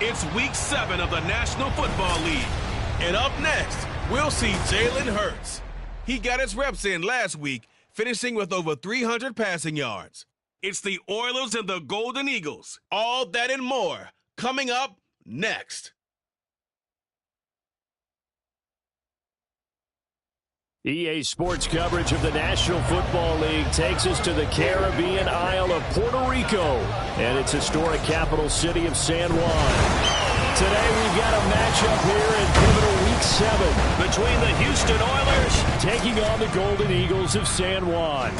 It's Week 7 of the National Football League. And up next, we'll see Jalen Hurts. He got his reps in last week, finishing with over 300 passing yards. It's the Oilers and the Golden Eagles. All that and more coming up next. EA Sports coverage of the National Football League takes us to the Caribbean Isle of Puerto Rico and its historic capital city of San Juan. Today we've got a matchup here in pivotal Week 7 between the Houston Oilers taking on the Golden Eagles of San Juan.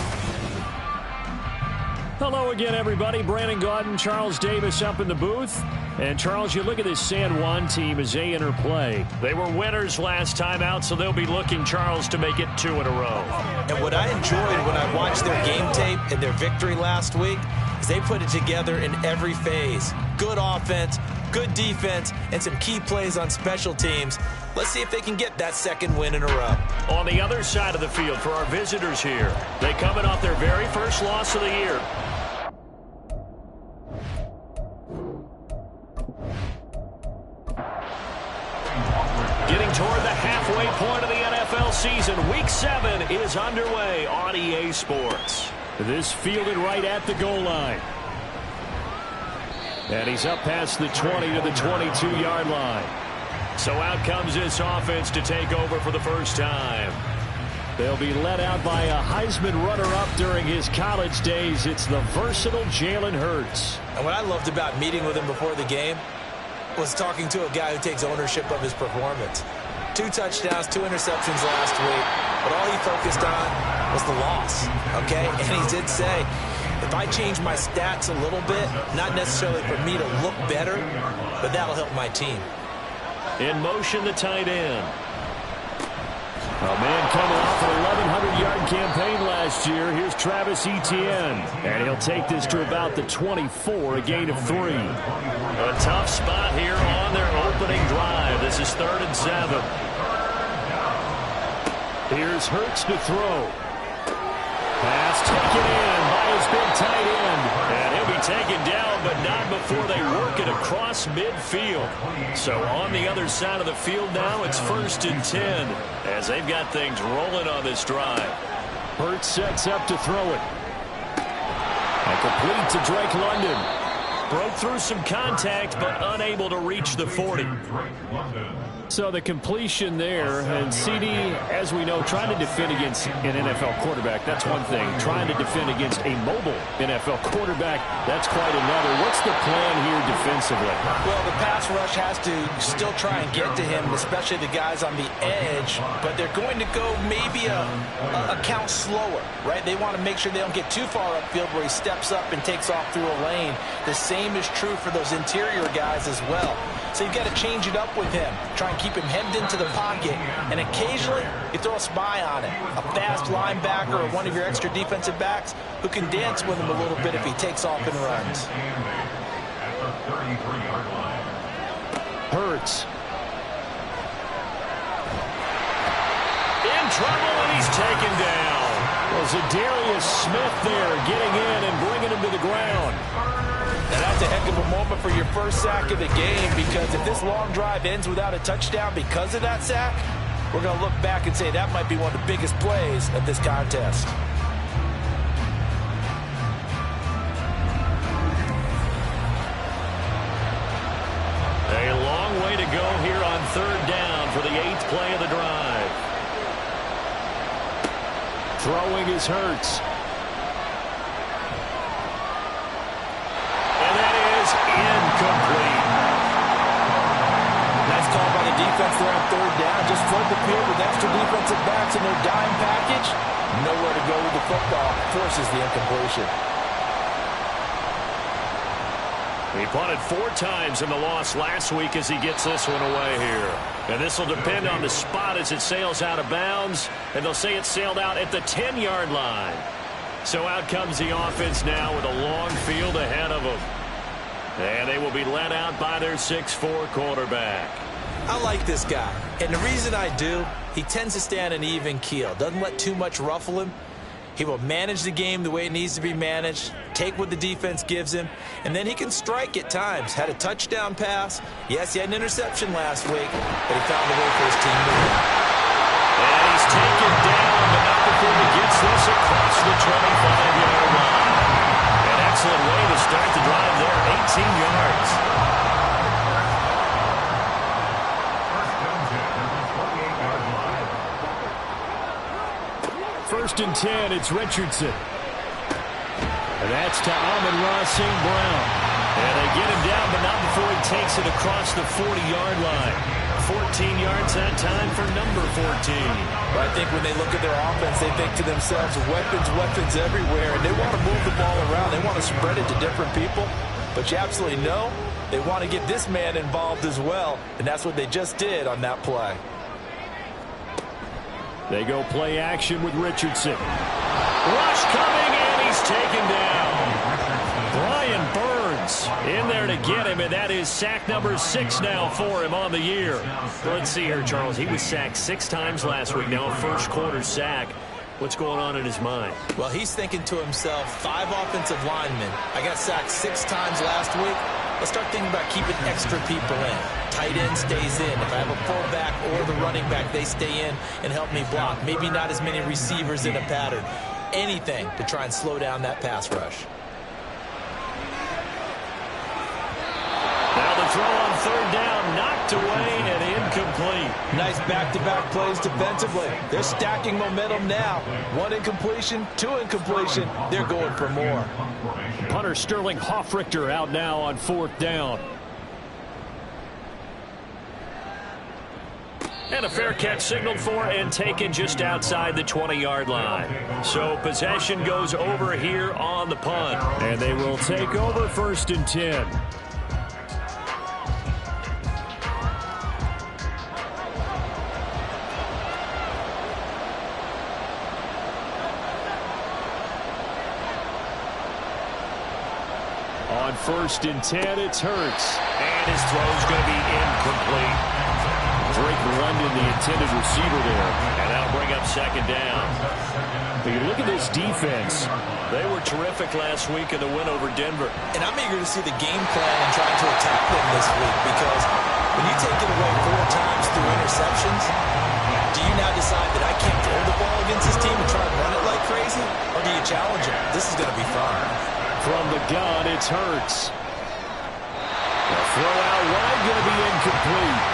Hello again, everybody. Brandon Gaudin, Charles Davis up in the booth. And, Charles, you look at this San Juan team as they enter play. They were winners last time out, so they'll be looking, Charles, to make it 2 in a row. And what I enjoyed when I watched their game tape and their victory last week is they put it together in every phase. Good offense, good defense, and some key plays on special teams. Let's see if they can get that second win in a row. On the other side of the field for our visitors here, they coming off their very first loss of the year. Getting toward the halfway point of the NFL season, Week 7 is underway on EA Sports. This fielded right at the goal line. And he's up past the 20 to the 22-yard line. So out comes this offense to take over for the first time. They'll be led out by a Heisman runner-up during his college days. It's the versatile Jalen Hurts. And what I loved about meeting with him before the game was talking to a guy who takes ownership of his performance. 2 touchdowns, 2 interceptions last week, but all he focused on was the loss, okay? And he did say, if I change my stats a little bit, not necessarily for me to look better, but that'll help my team. In motion, the tight end. A man coming off an 1,100-yard campaign last year. Here's Travis Etienne. And he'll take this to about the 24, a gain of 3. A tough spot here on their opening drive. This is 3rd and 7. Here's Hurts to throw. Pass taken in by his big tight end. And he'll be taken down, but not before they work it across midfield. So on the other side of the field now, it's 1st and 10 as they've got things rolling on this drive. Hurts sets up to throw it. And complete to Drake London. Broke through some contact, but unable to reach the 40. So the completion there, and CD, as we know, trying to defend against an NFL quarterback, that's one thing. Trying to defend against a mobile NFL quarterback, that's quite another. What's the plan here defensively? Well, the pass rush has to still try and get to him, especially the guys on the edge, but they're going to go maybe a count slower, right? They want to make sure they don't get too far upfield where he steps up and takes off through a lane. The same is true for those interior guys as well. So you've got to change it up with him. Try and keep him hemmed into the pocket. And occasionally, you throw a spy on it. A fast linebacker or one of your extra defensive backs who can dance with him a little bit if he takes off and runs. Hurts. In trouble, and he's taken down. Well, Zadarius Smith there getting in and bringing him to the ground. And that's a heck of a moment for your first sack of the game, because if this long drive ends without a touchdown because of that sack, we're going to look back and say that might be one of the biggest plays of this contest. A long way to go here on 3rd down for the 8th play of the drive. Throwing is Hurts. Incomplete. Nice call by the defense there on 3rd down. Just flood the field with extra defensive backs in their dime package. Nowhere to go with the football. Forces the incompletion. He punted 4 times in the loss last week as he gets this one away here. And this will depend on the spot as it sails out of bounds. And they'll say it sailed out at the 10-yard line. So out comes the offense now with a long field ahead of them. And they will be led out by their 6'4" quarterback. I like this guy. And the reason I do, he tends to stay on an even keel. Doesn't let too much ruffle him. He will manage the game the way it needs to be managed. take what the defense gives him, and then he can strike at times. Had a touchdown pass. Yes, he had an interception last week, but he found a way for his team to win. And he's taken down, but not before he gets this across the 25-yard line. An excellent way to start the drive there, 18 yards. First and 10, it's Richardson. And that's to Amon-Ra St. Brown. And they get him down, but not before he takes it across the 40-yard line. 14 yards that time for number 14. Well, I think when they look at their offense, they think to themselves, weapons everywhere, and they want to move the ball around. They want to spread it to different people. But you absolutely know they want to get this man involved as well, and that's what they just did on that play. They go play action with Richardson. Rush coming, and he's taken down. Brian Burns in there to get him, and that is sack number 6 now for him on the year. Let's see here, Charles. He was sacked 6 times last week. Now a first-quarter sack. What's going on in his mind? Well, he's thinking to himself, 5 offensive linemen. I got sacked 6 times last week. Let's start thinking about keeping extra people in. Tight end stays in. If I have a fullback or the running back, they stay in and help me block. Maybe not as many receivers in a pattern. Anything to try and slow down that pass rush. Now the throw on 3rd down, knocked away and incomplete. Nice back-to-back plays defensively. They're stacking momentum now. 1 incompletion, 2 incompletion. They're going for more. Punter Sterling Hoffrichter out now on 4th down. And a fair catch signaled for and taken just outside the 20-yard line. So possession goes over here on the punt. And they will take over 1st and 10. On 1st and 10, it's Hurts. And his throw's going to be incomplete. Drake London, the intended receiver there. And that'll bring up 2nd down. But you look at this defense. They were terrific last week in the win over Denver. And I'm eager to see the game plan and trying to attack them this week, because when you take it away 4 times through interceptions, do you now decide that I can't throw the ball against this team and try and run it like crazy? Or do you challenge it? This is going to be fun. From the gun, it's Hurts. The throw out wide going to be incomplete.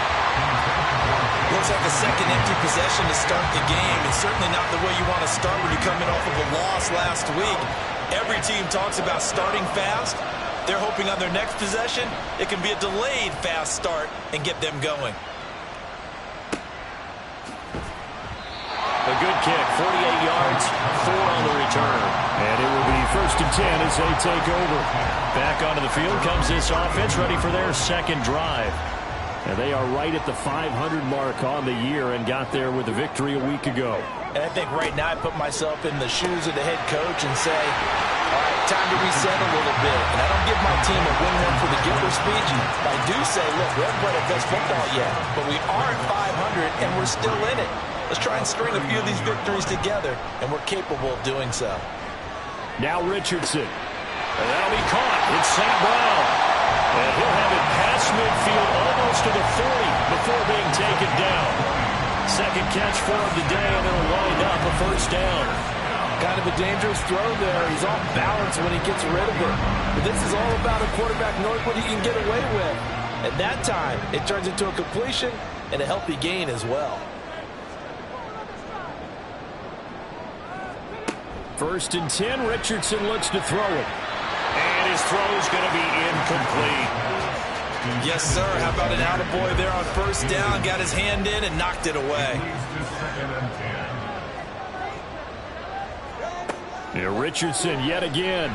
Looks like a second empty possession to start the game, and certainly not the way you want to start when you're coming off of a loss last week. Every team talks about starting fast. They're hoping on their next possession, it can be a delayed fast start and get them going. A good kick, 48 yards, 4 on the return. And it will be 1st and 10 as they take over. Back onto the field comes this offense, ready for their 2nd drive. And they are right at the 500 mark on the year and got there with a victory a week ago. And I think right now I put myself in the shoes of the head coach and say, all right, time to reset a little bit. And I don't give my team a win one for the giver speech. But I do say, look, we haven't played our best football yet, but we are at 500 and we're still in it. Let's try and string a few of these victories together, and we're capable of doing so. Now Richardson. And that'll be caught. It's St. Brown. And he'll have it past midfield almost to the 40 before being taken down. 2nd catch for him today, and it'll wind up a 1st down. Kind of a dangerous throw there. He's off balance when he gets rid of it. But this is all about a quarterback knowing what he can get away with. At that time, it turns into a completion and a healthy gain as well. 1st and 10, Richardson looks to throw it. And his throw is going to be incomplete. Yes, sir. How about an attaboy there on 1st down? Got his hand in and knocked it away. Yeah, Richardson yet again.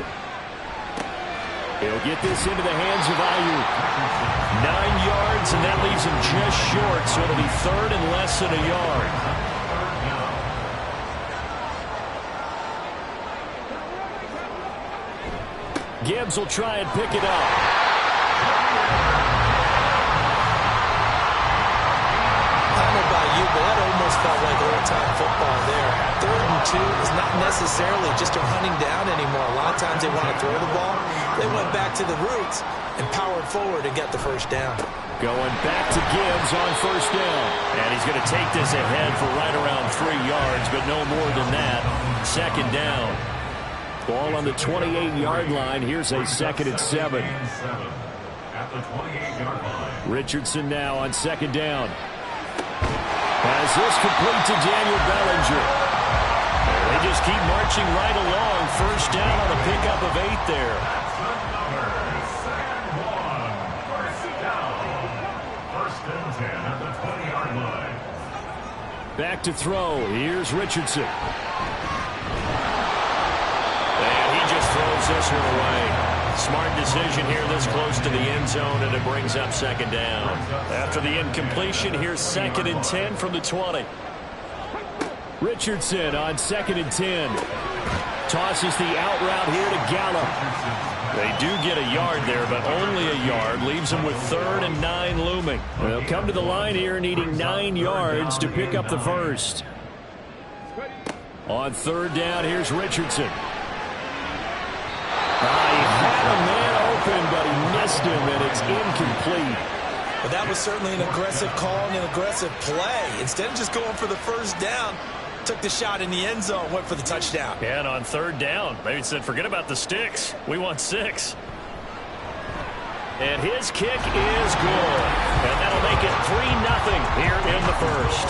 He'll get this into the hands of Ayuk. 9 yards, and that leaves him just short, so it'll be 3rd and less than a yard. Gibbs will try and pick it up. I don't know about you, but that almost almost felt like old-time football there. 3rd and 2 is not necessarily just a running down anymore. A lot of times they want to throw the ball. They went back to the roots and powered forward and get the first down. Going back to Gibbs on first down. And he's going to take this ahead for right around 3 yards, but no more than that. 2nd down. Ball on the 28-yard line. Here's a 2nd and 7. At the 28-yard line. Richardson now on 2nd down. Has this complete to Daniel Bellinger. They just keep marching right along. First down on a pickup of 8 there. Back to throw. Here's Richardson. And he just throws this one away. Smart decision here this close to the end zone, and it brings up 2nd down. After the incompletion, here's 2nd and 10 from the 20. Richardson on 2nd and 10. Tosses the out route here to Gallup. They do get a yard there, but only a yard. Leaves them with 3rd and 9 looming. They'll come to the line here needing 9 yards to pick up the first. On 3rd down, here's Richardson. He had a man open, but he missed him, and it's incomplete. Well, that was certainly an aggressive call and an aggressive play. Instead of just going for the first down, took the shot in the end zone, went for the touchdown. Yeah, and on 3rd down, maybe said, forget about the sticks. We want 6. And his kick is good. And that'll make it 3-0 here in the first.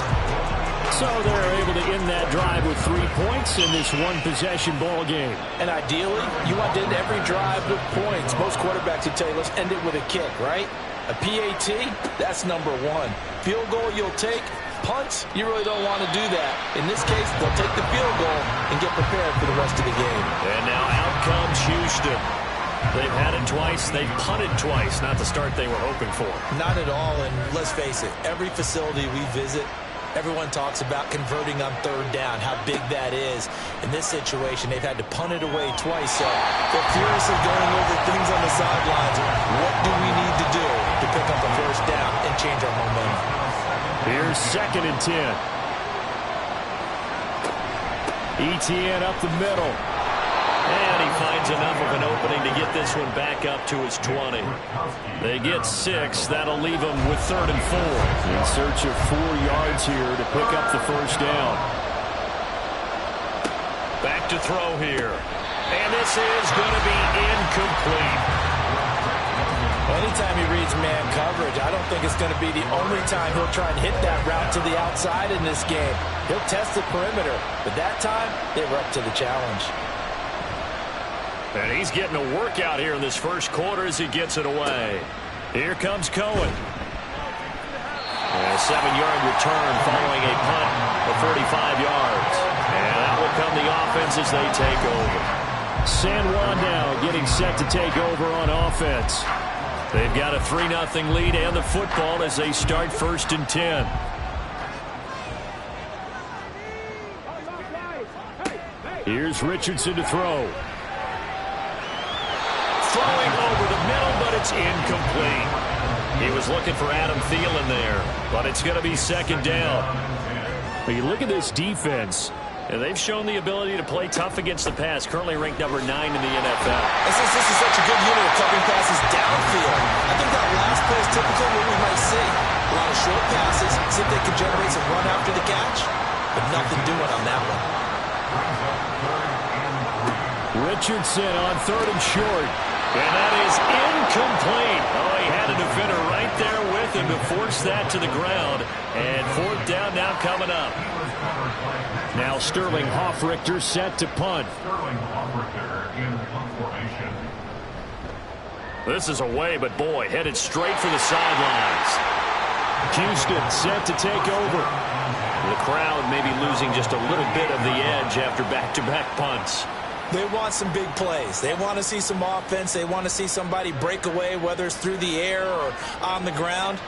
So they're able to end that drive with 3 points in this one-possession ball game. And ideally, you want to end every drive with points. Most quarterbacks would tell you, let's end it with a kick, right? A PAT, that's number 1. Field goal you'll take. Punts, you really don't want to do that. In this case, they'll take the field goal and get prepared for the rest of the game. And now out comes Houston. They've had it twice. They've punted twice. Not the start they were hoping for. Not at all, and let's face it, every facility we visit, everyone talks about converting on 3rd down, how big that is. In this situation, they've had to punt it away twice, so they're furiously going over things on the sidelines. What do we need to do to pick up a first down and change our momentum? Here's 2nd and 10. ETN up the middle. And he finds enough of an opening to get this one back up to his 20. They get 6. That'll leave them with 3rd and 4. In search of 4 yards here to pick up the first down. Back to throw here. And this is going to be incomplete. Anytime he reads man coverage, I don't think it's going to be the only time he'll try and hit that route to the outside in this game. He'll test the perimeter, but that time, they were up to the challenge. And he's getting a workout here in this first quarter as he gets it away. Here comes Cohen. And a 7-yard return following a punt of 45 yards. And that will come the offense as they take over. San Juan now getting set to take over on offense. They've got a 3-0 lead and the football as they start 1st and 10. Here's Richardson to throw. Throwing over the middle, but it's incomplete. He was looking for Adam Thielen there, but it's going to be 2nd down. When you look at this defense, and they've shown the ability to play tough against the pass, currently ranked number 9 in the NFL. And since this is such a good unit of covering passes downfield, I think that last play is typical of what we might see. A lot of short passes, see if they can generate some run after the catch, but nothing doing on that one. Richardson on 3rd and short. And that is incomplete. Oh, he had a defender right there with him to force that to the ground. And 4th down now coming up. Now Sterling Hoffrichter set to punt. This is away, but boy, headed straight for the sidelines. Houston set to take over. The crowd may be losing just a little bit of the edge after back-to-back punts. They want some big plays. They want to see some offense. They want to see somebody break away, whether it's through the air or on the ground.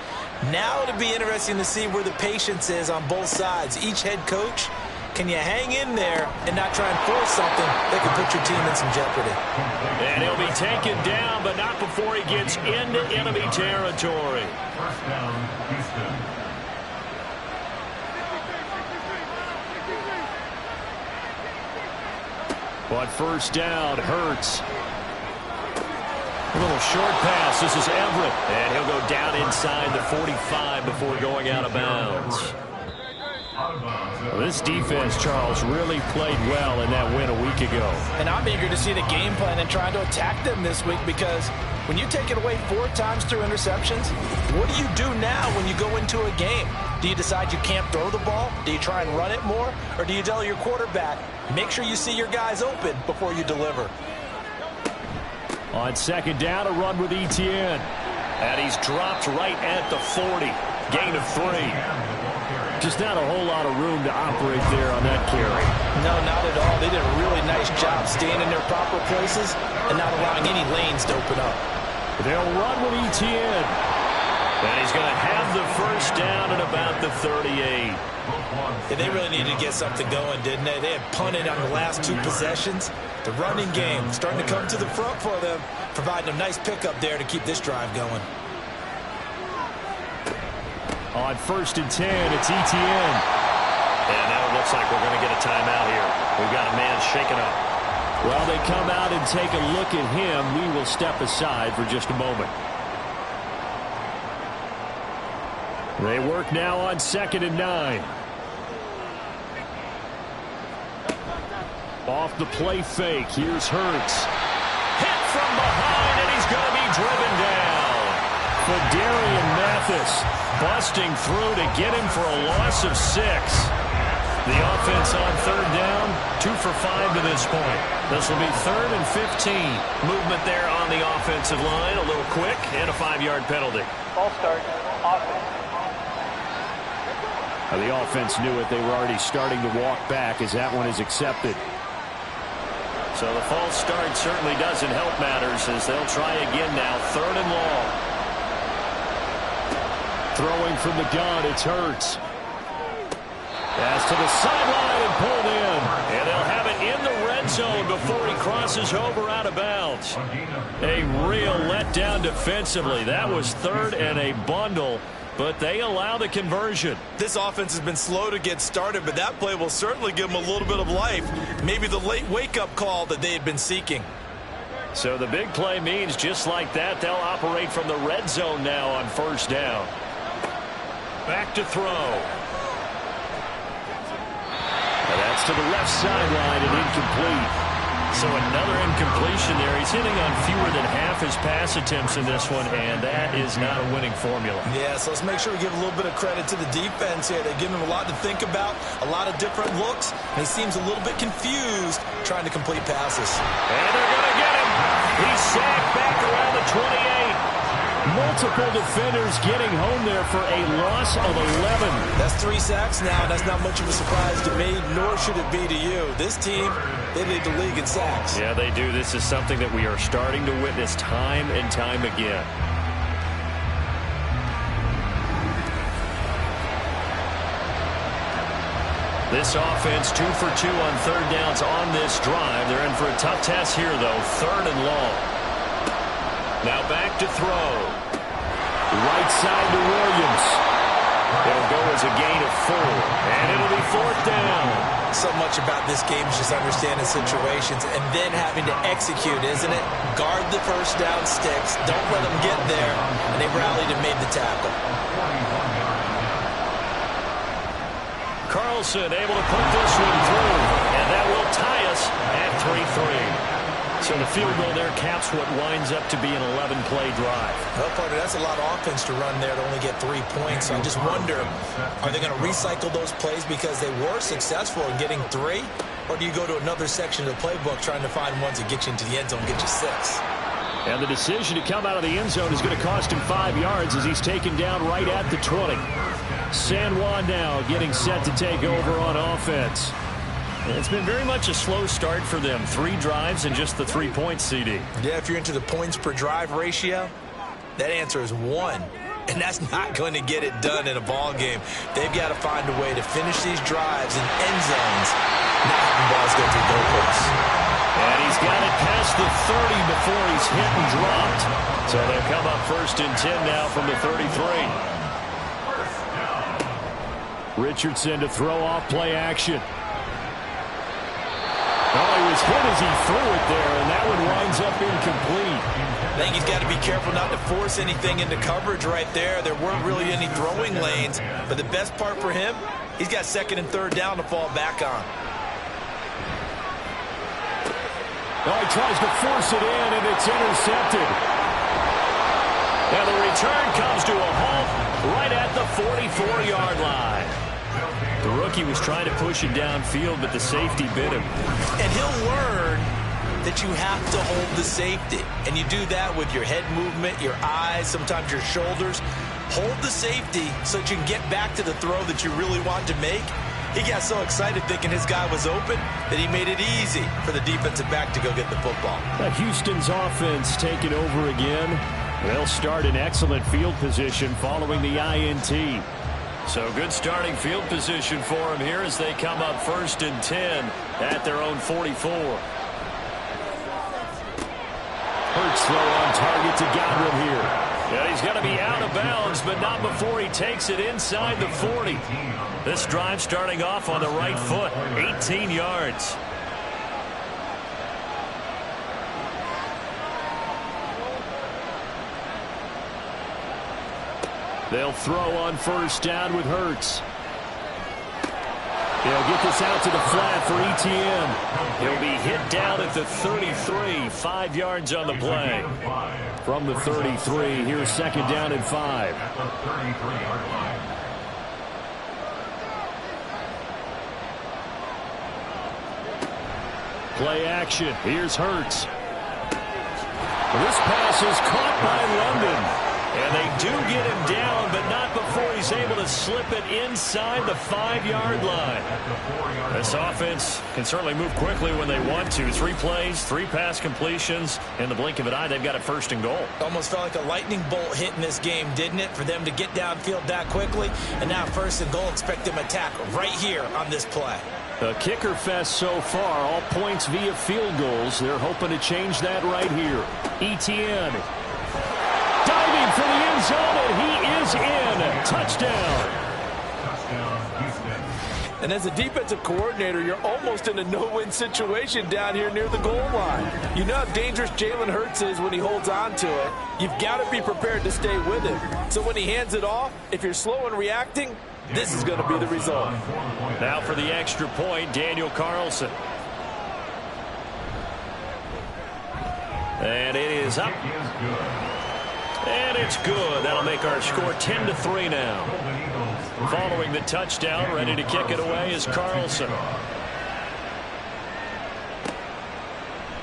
Now it'll be interesting to see where the patience is on both sides. Each head coach, can you hang in there and not try and force something that could put your team in some jeopardy? And he'll be taken down, but not before he gets into enemy territory. First down, Houston. On first down, Hurts. A little short pass. This is Everett. And he'll go down inside the 45 before going out of bounds. Well, this defense, Charles, really played well in that win a week ago. And I'm eager to see the game plan and trying to attack them this week, because when you take it away 4 times through interceptions, what do you do now when you go into a game? Do you decide you can't throw the ball? Do you try and run it more? Or do you tell your quarterback, make sure you see your guys open before you deliver? On second down, a run with Etienne. And he's dropped right at the 40. Gain of 3. Just not a whole lot of room to operate there on that carry. No, not at all. They did a really nice job staying in their proper places and not allowing any lanes to open up. They'll run with Etienne. And he's going to have the first down at about the 38. Yeah, they really needed to get something going, didn't they? They had punted on the last 2 possessions. The running game starting to come to the front for them, providing a nice pickup there to keep this drive going. On first and 10, it's Etienne. And now it looks like we're going to get a timeout here. We've got a man shaken up. Well, they come out and take a look at him. We will step aside for just a moment. They work now on second and 9. Off the play fake. Here's Hurts. Hit from behind, and he's going to be driven down. Fadarian Mathis busting through to get him for a loss of 6. The offense on third down, 2 for 5 to this point. This will be 3rd and 15. Movement there on the offensive line, a little quick, and a 5-yard penalty. Ball start, offense. The offense knew it. They were already starting to walk back as that one is accepted. So the false start certainly doesn't help matters as they'll try again now, 3rd and long. Throwing from the gun, it's Hurts. Pass to the sideline and pulled in. And they'll have it in the red zone before he crosses over out of bounds. A real letdown defensively. That was 3rd and a bundle, but they allow the conversion. This offense has been slow to get started, but that play will certainly give them a little bit of life. Maybe the late wake-up call that they had been seeking. So the big play means just like that, they'll operate from the red zone now on first down. Back to throw. And that's to the left sideline and incomplete. So another incompletion there. He's hitting on fewer than half his pass attempts in this one, and that is not a winning formula. Yeah, so let's make sure we give a little bit of credit to the defense here. They've given him a lot to think about, a lot of different looks, and he seems a little bit confused trying to complete passes. And they're going to get him. He's sacked back around the 28. Multiple defenders getting home there for a loss of 11. That's 3 sacks now. That's not much of a surprise to me, nor should it be to you. This team, they lead the league in sacks. Yeah, they do. This is something that we are starting to witness time and time again. This offense 2 for 2 on third downs on this drive. They're in for a tough test here, though. 3rd and long. Now back to throw. Right side to Williams. It'll go as a gain of 4. And it'll be 4th down. So much about this game is just understanding situations and then having to execute, isn't it? Guard the first down sticks. Don't let them get there. And they rallied and made the tackle. Carlson able to put this one through. And that will tie us at 3-3. So the field goal there caps what winds up to be an 11-play drive. Well, partner, that's a lot of offense to run there to only get 3 points. So I just wonder, are they going to recycle those plays because they were successful in getting 3? Or do you go to another section of the playbook trying to find ones that get you into the end zone and get you 6? And the decision to come out of the end zone is going to cost him 5 yards as he's taken down right at the 20. San Juan now getting set to take over on offense. It's been very much a slow start for them. 3 drives and just the 3 points, CD. Yeah, if you're into the points per drive ratio, that answer is 1. And that's not going to get it done in a ball game. They've got to find a way to finish these drives in end zones, not having balls go through goalposts. And he's got it past the 30 before he's hit and dropped. So they'll come up 1st and 10 now from the 33. Richardson to throw off play action. Oh, he was was hit as he threw it there, and that one winds up incomplete. I think he's got to be careful not to force anything into coverage right there. There weren't really any throwing lanes, but the best part for him, he's got second and third down to fall back on. Oh, he tries to force it in, and it's intercepted. And the return comes to a halt right at the 44-yard line. The rookie was trying to push it downfield, but the safety bit him. And he'll learn that you have to hold the safety. And you do that with your head movement, your eyes, sometimes your shoulders. Hold the safety so that you can get back to the throw that you really want to make. He got so excited thinking his guy was open that he made it easy for the defensive back to go get the football. Houston's offense taking over again. They'll start in excellent field position following the INT. So good starting field position for them here as they come up 1st and 10 at their own 44. Hurts throw on target to Godwin here. Yeah, he's going to be out of bounds, but not before he takes it inside the 40. This drive starting off on the right foot, 18 yards. They'll throw on 1st down with Hurts. They'll get this out to the flat for ETN. He'll be hit down at the 33, 5 yards on the play. From the 33, here's 2nd down and 5. Play action. Here's Hurts. This pass is caught by London. And they do get him down, but not before he's able to slip it inside the 5-yard line. This offense can certainly move quickly when they want to. 3 plays, 3 pass completions. In the blink of an eye, they've got a 1st and goal. Almost felt like a lightning bolt hit in this game, didn't it? For them to get downfield that quickly. And now 1st and goal, expect them to attack right here on this play. A kicker fest so far, all points via field goals. They're hoping to change that right here. ETN. Diving for the end zone, and he is in. Touchdown. And as a defensive coordinator, you're almost in a no-win situation down here near the goal line. You know how dangerous Jalen Hurts is when he holds on to it. You've got to be prepared to stay with him. So when he hands it off, if you're slow in reacting, this is going to be the result. Now for the extra point, Daniel Carlson. And it is up. And it's good. That'll make our score 10-3 now. Following the touchdown, ready to kick it away is Carlson.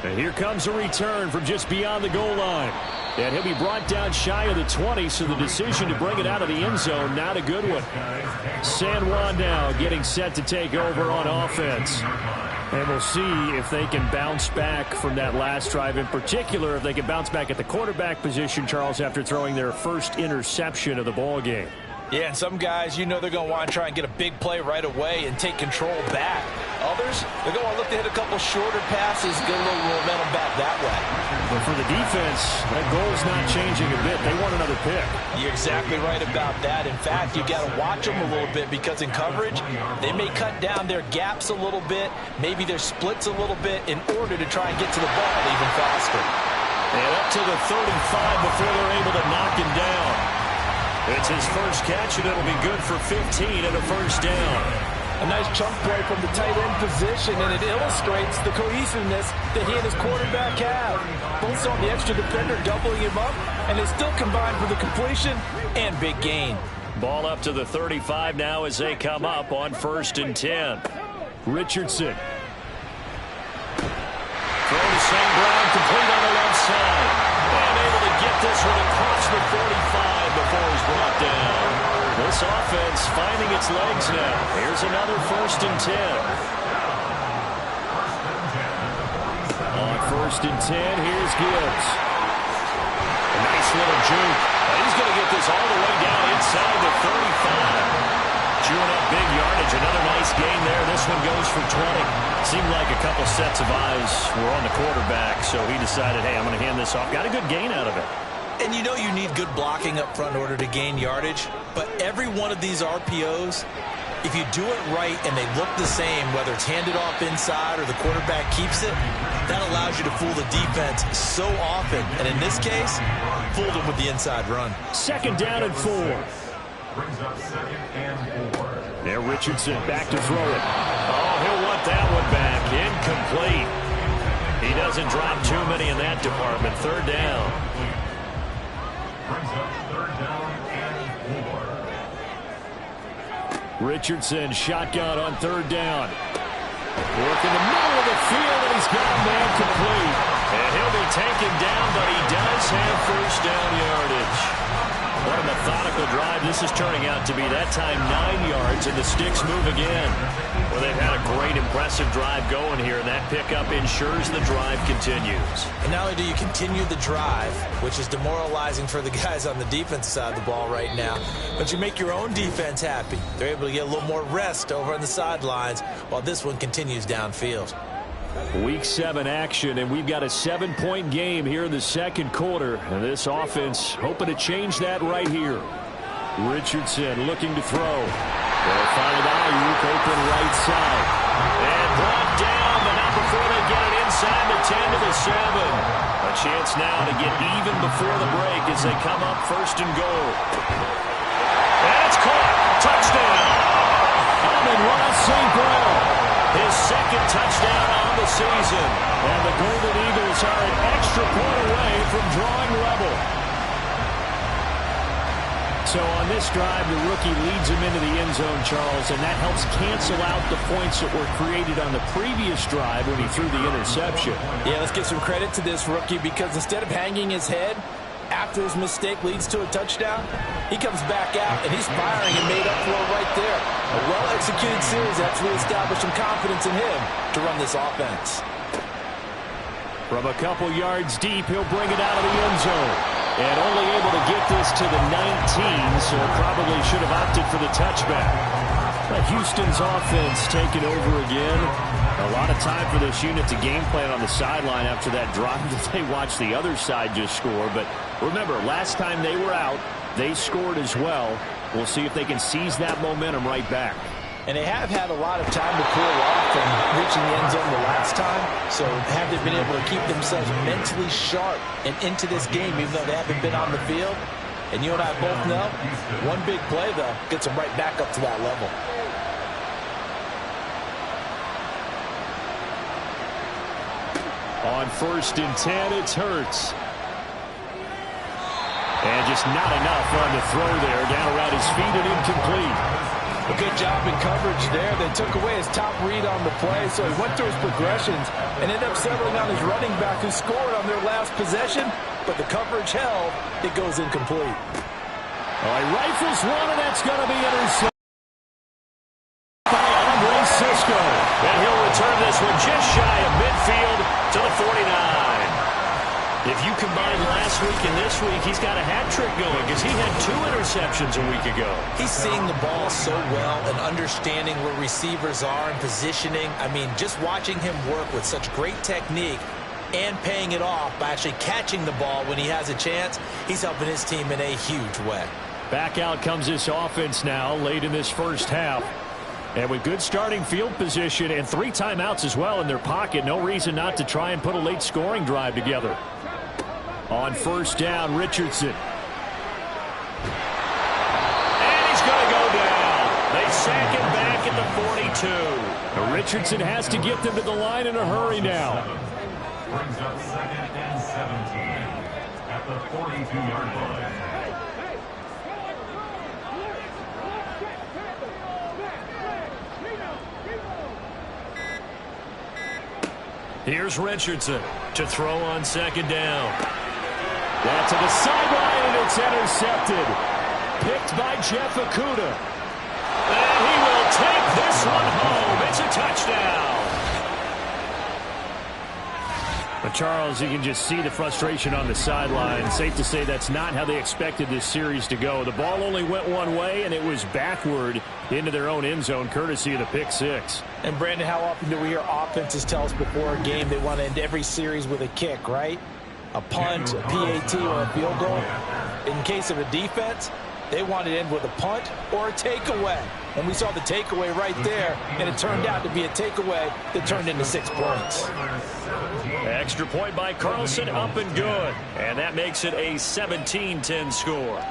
And here comes a return from just beyond the goal line. And he'll be brought down shy of the 20, so the decision to bring it out of the end zone, not a good one. San Juan now getting set to take over on offense. And we'll see if they can bounce back from that last drive. In particular, if they can bounce back at the quarterback position, Charles, after throwing their first interception of the ball game. Yeah, and some guys, you know they're going to want to try and get a big play right away and take control back. Others, they're going to want to look to hit a couple shorter passes, get a little momentum back that way. But for the defense, that goal's not changing a bit. They want another pick. You're exactly right about that. In fact, you've got to watch them a little bit because in coverage, they may cut down their gaps a little bit, maybe their splits a little bit in order to try and get to the ball even faster. And up to the 35 before they're able to knock him down. It's his first catch, and it'll be good for 15 and a 1st down. A nice chunk play from the tight end position, and it illustrates the cohesiveness that he and his quarterback have. Both saw the extra defender doubling him up, and they still combined for the completion and big gain. Ball up to the 35 now as they come up on 1st and 10. Richardson. Throw to St. Brown, complete on the left side. And able to get this one across the 45 before he's brought down. This offense finding its legs now. Here's another 1st and 10. On 1st and 10, here's Gibbs. A nice little juke. He's going to get this all the way down inside the 35. Chewing up big yardage. Another nice gain there. This one goes for 20. Seemed like a couple sets of eyes were on the quarterback, so he decided, hey, I'm going to hand this off. Got a good gain out of it. And you know you need good blocking up front in order to gain yardage, but every one of these RPOs If you do it right and they look the same, whether it's handed off inside or the quarterback keeps it, that allows you to fool the defense so often. And in this case, fooled them with the inside run. 2nd down and 4. Brings up 2nd and 4. There, Richardson back to throw it. Oh, he'll want that one back. Incomplete. He doesn't drop too many in that department. 3rd down. Brings up 3rd down and 4. Richardson shotgun on 3rd down. Work in the middle of the field, and he's got a man complete. And he'll be taken down, but he does have 1st down yardage. What a methodical drive this is turning out to be. That time 9 yards, and the Sticks move again. Well, they've had a great, impressive drive going here, and that pickup ensures the drive continues. And not only do you continue the drive, which is demoralizing for the guys on the defensive side of the ball right now, but you make your own defense happy. They're able to get a little more rest over on the sidelines while this one continues downfield. Week 7 action, and we've got a 7-point game here in the 2nd quarter. And this offense hoping to change that right here. Richardson looking to throw. They'll find Ayuk open right side. And brought down, but not before they get it inside the 10 to the 7. A chance now to get even before the break as they come up 1st and goal. And it's caught. Touchdown. Amon-Ra St. Brown. His 2nd touchdown on the season. And the Golden Eagles are an extra point away from drawing level. So on this drive, the rookie leads him into the end zone, Charles, and that helps cancel out the points that were created on the previous drive when he threw the interception. Yeah, let's give some credit to this rookie because instead of hanging his head after his mistake leads to a touchdown, he comes back out and he's firing and made up for it right there. A well-executed series that's reestablished some confidence in him to run this offense. From a couple yards deep, he'll bring it out of the end zone. And only able to get this to the 19, so probably should have opted for the touchback. But Houston's offense taking over again. A lot of time for this unit to game plan on the sideline after that drive that they watched the other side just score. But remember, last time they were out, they scored as well. We'll see if they can seize that momentum right back. And they have had a lot of time to cool off from reaching the end zone the last time. So have they been able to keep themselves mentally sharp and into this game, even though they haven't been on the field? And you and I both know, one big play, though, gets them right back up to that level. On 1st and 10, it's Hurts. And just not enough on the throw there. Down around his feet and incomplete. A good job in coverage there. They took away his top read on the play, so he went through his progressions and ended up settling on his running back who scored on their last possession, but the coverage held. It goes incomplete. He rifles one, and that's going to be intercepted by Andre Cisco. And he'll return this one just shy of midfield to the 49. If you combine last week and this week, he's got a hat trick going because he had 2 interceptions a week ago. He's seeing the ball so well and understanding where receivers are and positioning. I mean, just watching him work with such great technique and paying it off by actually catching the ball when he has a chance, he's helping his team in a huge way. Back out comes this offense now late in this first half. And with good starting field position and 3 timeouts as well in their pocket, no reason not to try and put a late scoring drive together. On 1st down, Richardson. And he's going to go down. They sack him back at the 42. Richardson has to get them to the line in a hurry now. Brings up 2nd and 17 at the 42-yard line. Here's Richardson to throw on 2nd down. That to the sideline, and it's intercepted. Picked by Jeff Okudah. And he will take this one home. It's a touchdown. But Charles, you can just see the frustration on the sideline. Safe to say that's not how they expected this series to go. The ball only went one way, and it was backward into their own end zone, courtesy of the pick 6. And, Brandon, how often do we hear offenses tell us before a game they want to end every series with a kick, right? A punt, a PAT, or a field goal. In case of a defense, they want to end with a punt or a takeaway. And we saw the takeaway right there, and it turned out to be a takeaway that turned into 6 points. Extra point by Carlson, up and good. And that makes it a 17-10 score.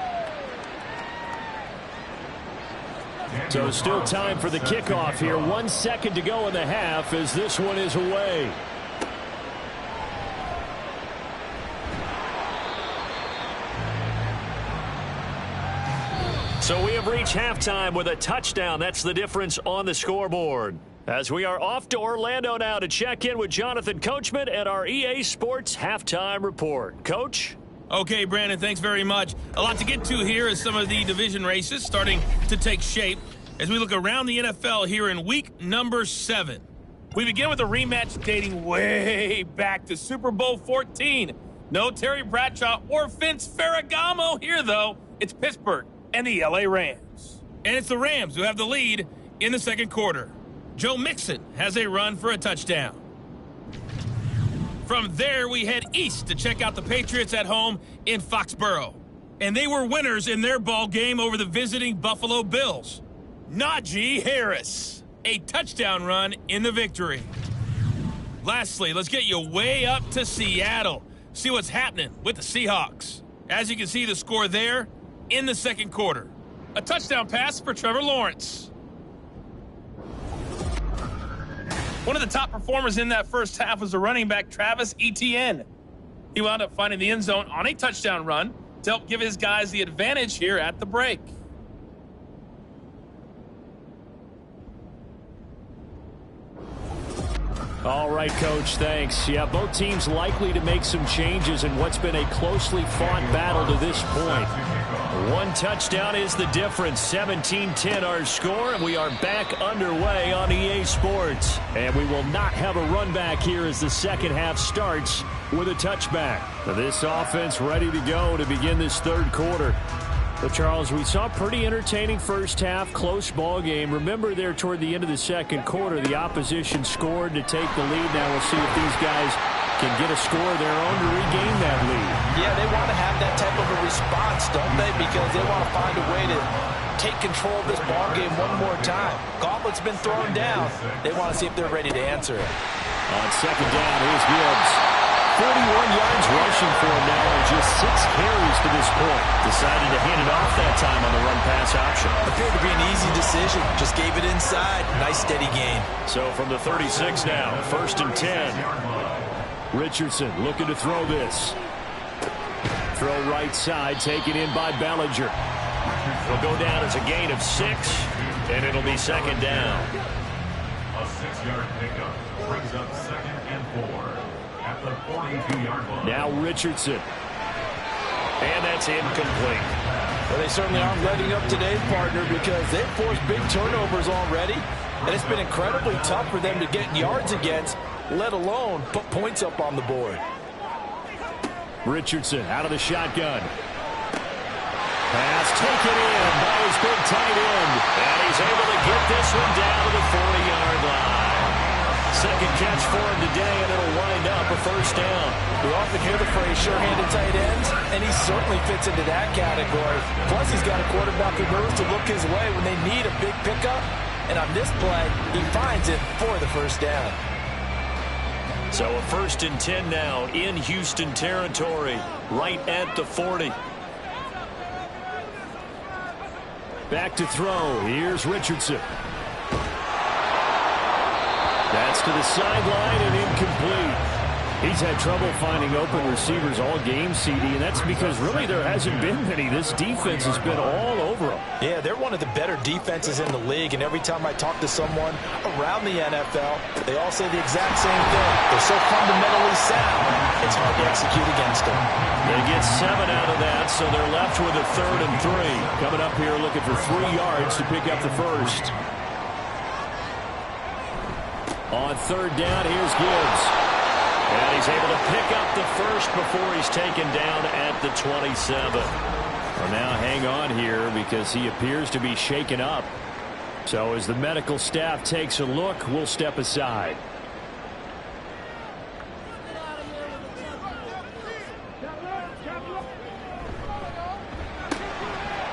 So still time for the kickoff here. 1 second to go in the half as this one is away. So we have reached halftime with a touchdown. That's the difference on the scoreboard. As we are off to Orlando now to check in with Jonathan Coachman at our EA Sports Halftime Report. Coach? Okay, Brandon, thanks very much. A lot to get to here as some of the division races starting to take shape as we look around the NFL here in week number 7. We begin with a rematch dating way back to Super Bowl 14. No Terry Bradshaw or Vince Ferragamo here, though. It's Pittsburgh and the LA Rams. And it's the Rams who have the lead in the second quarter. Joe Mixon has a run for a touchdown. From there, we head east to check out the Patriots at home in Foxborough. And they were winners in their ball game over the visiting Buffalo Bills. Najee Harris, a touchdown run in the victory. Lastly, let's get you way up to Seattle. See what's happening with the Seahawks. As you can see, the score there in the second quarter. A touchdown pass for Trevor Lawrence. One of the top performers in that first half was the running back Travis Etienne. He wound up finding the end zone on a touchdown run to help give his guys the advantage here at the break. All right, Coach, thanks. Yeah, both teams likely to make some changes in what's been a closely fought battle to this point. One touchdown is the difference. 17-10 our score, and we are back underway on EA Sports. And we will not have a run back here as the second half starts with a touchback. This offense ready to go to begin this third quarter. But, Charles, we saw a pretty entertaining first half, close ball game. Remember there toward the end of the second quarter, the opposition scored to take the lead. Now we'll see if these guys can get a score of their own to regain that lead. Yeah, they want to have that type of a response, don't they? Because they want to find a way to take control of this ball game one more time. Gauntlet's been thrown down. They want to see if they're ready to answer it. On second down, here's Gibbs. 41 yards rushing for him now and just 6 carries to this point. Decided to hand it off that time on the run-pass option. Appeared to be an easy decision. Just gave it inside. Nice steady gain. So from the 36 now, 1st and 10. Richardson looking to throw this. Throw right side, taken in by Bellinger. It'll go down as a gain of 6, and it'll be second down. A 6-yard pickup brings up 2nd and 4. At the 42-yard line. Now Richardson. And that's incomplete. Well, they certainly aren't letting up today's partner because they've forced big turnovers already. And it's been incredibly tough for them to get yards against, let alone put points up on the board. Richardson out of the shotgun. Pass taken in by his big tight end. And he's able to get this one down to the 40-yard line. Second catch for him today, and it'll wind up a first down. We often hear the phrase sure-handed tight ends, and he certainly fits into that category. Plus, he's got a quarterback who knows to look his way when they need a big pickup. And on this play, he finds it for the first down. So a 1st and 10 now in Houston territory, right at the 40. Back to throw. Here's Richardson. That's to the sideline and incomplete. He's had trouble finding open receivers all game, CD, and that's because really there hasn't been many. This defense has been all over them. Yeah, they're one of the better defenses in the league, and every time I talk to someone around the NFL, they all say the exact same thing. They're so fundamentally sound, it's hard to execute against them. They get 7 out of that, so they're left with a 3rd and 3. Coming up here looking for 3 yards to pick up the first. On 3rd down, here's Gibbs. And he's able to pick up the first before he's taken down at the 27. Well, now hang on here because he appears to be shaken up. So as the medical staff takes a look, we'll step aside.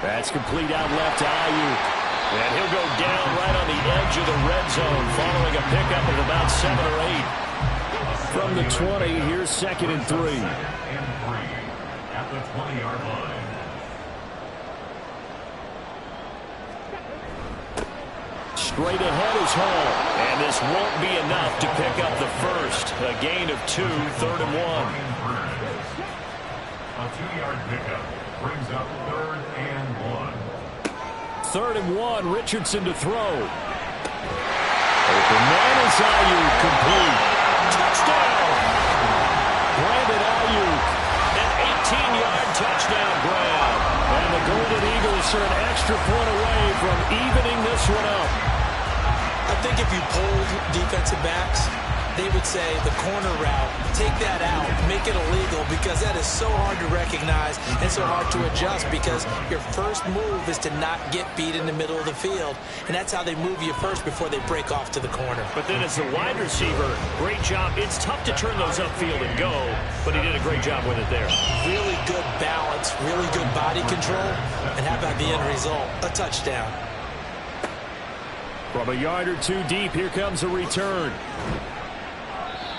That's complete out left to Ayuk. And he'll go down right on the edge of the red zone following a pickup of about 7 or 8. From the 20, here's 2nd and 3. At the 20-yard line. Straight ahead is home. And this won't be enough to pick up the first. A gain of 2, 3rd and 1. A 2-yard pickup brings up 3rd and 1. 3rd and 1, Richardson to throw. Open man is Ayuk, complete. Touchdown! Brandon Ayuk, an 18-yard touchdown grab. And the Golden Eagles are an extra point away from evening this one up. I think if you polled defensive backs, they would say the corner route, take that out, make it illegal, because that is so hard to recognize and so hard to adjust, because your first move is to not get beat in the middle of the field, and that's how they move you first before they break off to the corner. But then as the wide receiver, great job. It's tough to turn those upfield and go, but he did a great job with it there. Really good balance, really good body control, and how about the end result? A touchdown. From a yard or 2 deep, here comes a return.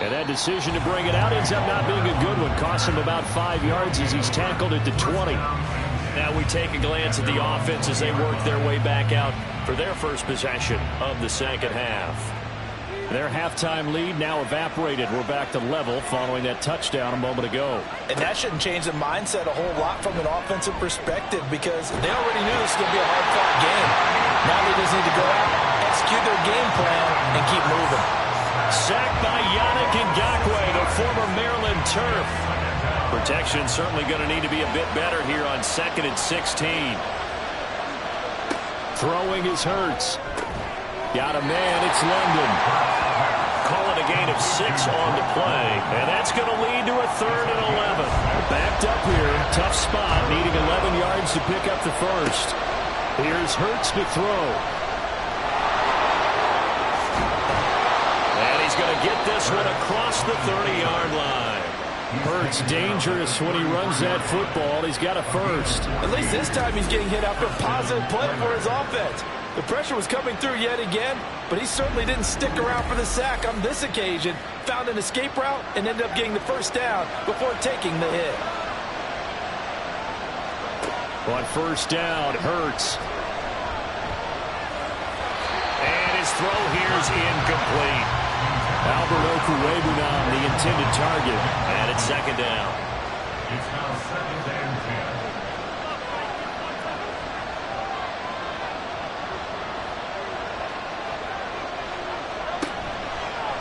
And that decision to bring it out ends up not being a good one. Costs him about 5 yards as he's tackled at the 20. Now we take a glance at the offense as they work their way back out for their first possession of the second half. Their halftime lead now evaporated. We're back to level following that touchdown a moment ago. And that shouldn't change the mindset a whole lot from an offensive perspective, because they already knew this was going to be a hard-fought game. Now they just need to go out, execute their game plan, and keep moving. Sacked by Yannick Ngakoue, the former Maryland Terp. Protection certainly going to need to be a bit better here on 2nd and 16. Throwing is Hurts. Got a man, it's London. Call it a gain of 6 on the play, and that's going to lead to a 3rd and 11. Backed up here, tough spot, needing 11 yards to pick up the first. Here's Hurts to throw. And he's going to get this one across the 30-yard line. Hurts dangerous when he runs that football. He's got a first. At least this time he's getting hit after a positive play for his offense. The pressure was coming through yet again, but he certainly didn't stick around for the sack on this occasion. Found an escape route and ended up getting the first down before taking the hit. On first down, Hurts. And his throw here is incomplete. Albert Okwuegbunam, the intended target, and it's 2nd down. It's now 2nd and